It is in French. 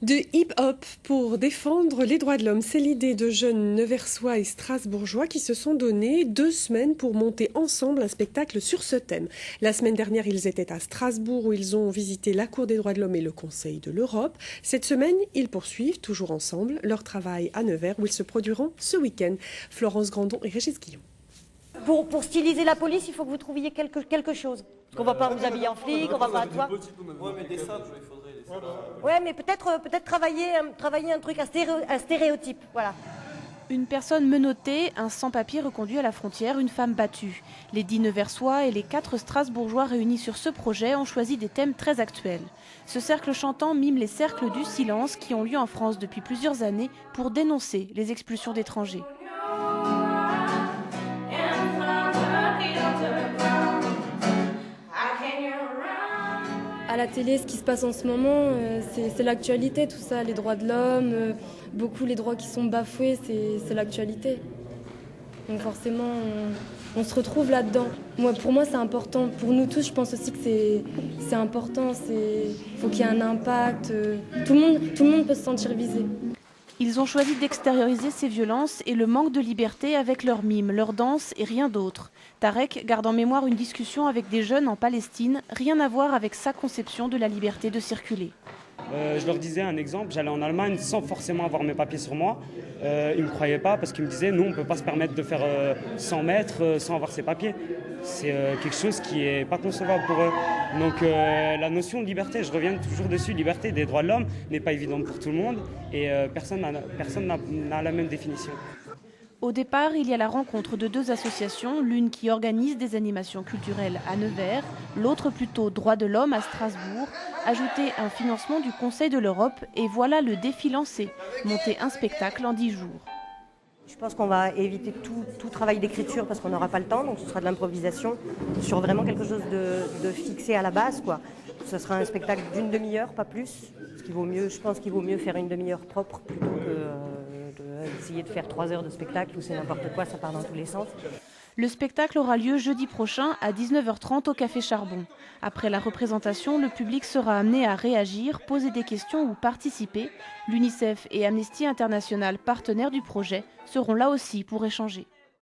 De hip-hop pour défendre les droits de l'homme, c'est l'idée de jeunes Neversois et Strasbourgeois qui se sont donné 2 semaines pour monter ensemble un spectacle sur ce thème. La semaine dernière, ils étaient à Strasbourg où ils ont visité la Cour des droits de l'homme et le Conseil de l'Europe. Cette semaine, ils poursuivent, toujours ensemble, leur travail à Nevers où ils se produiront ce week-end. Florence Grandon et Régis Guillon. Pour styliser la police, il faut que vous trouviez quelque chose. Parce qu'on ne va pas vous habiller en flic, on va pas... Ouais, mais des sabres, il faudrait des sabres. Ouais, mais peut-être travailler un truc, un stéréotype, voilà. Une personne menottée, un sans-papier reconduit à la frontière, une femme battue. Les 10 Neversois et les 4 Strasbourgeois réunis sur ce projet ont choisi des thèmes très actuels. Ce cercle chantant mime les cercles du silence qui ont lieu en France depuis plusieurs années pour dénoncer les expulsions d'étrangers. À la télé, ce qui se passe en ce moment, c'est l'actualité, tout ça, les droits de l'homme, beaucoup les droits qui sont bafoués, c'est l'actualité. Donc forcément, on se retrouve là-dedans. Pour moi, c'est important. Pour nous tous, je pense aussi que c'est important. Il faut qu'il y ait un impact. Tout le monde peut se sentir visé. Ils ont choisi d'extérioriser ces violences et le manque de liberté avec leur mime, leur danse et rien d'autre. Tarek garde en mémoire une discussion avec des jeunes en Palestine, rien à voir avec sa conception de la liberté de circuler. Je leur disais un exemple, j'allais en Allemagne sans forcément avoir mes papiers sur moi. Ils ne me croyaient pas parce qu'ils me disaient nous on ne peut pas se permettre de faire 100 mètres sans avoir ses papiers. C'est quelque chose qui n'est pas concevable pour eux. Donc la notion de liberté, je reviens toujours dessus, liberté des droits de l'homme n'est pas évidente pour tout le monde et personne n'a la même définition. Au départ, il y a la rencontre de 2 associations, l'une qui organise des animations culturelles à Nevers, l'autre plutôt droits de l'homme à Strasbourg. Ajouter un financement du Conseil de l'Europe et voilà le défi lancé, monter un spectacle en 10 jours. Je pense qu'on va éviter tout travail d'écriture parce qu'on n'aura pas le temps, donc ce sera de l'improvisation sur vraiment quelque chose de fixé à la base, quoi. Ce sera un spectacle d'une demi-heure, pas plus. Je pense qu'il vaut mieux faire une demi-heure propre plutôt que d'essayer de faire 3 heures de spectacle où c'est n'importe quoi, ça part dans tous les sens. Le spectacle aura lieu jeudi prochain à 19h30 au Café Charbon. Après la représentation, le public sera amené à réagir, poser des questions ou participer. L'UNICEF et Amnesty International, partenaires du projet, seront là aussi pour échanger.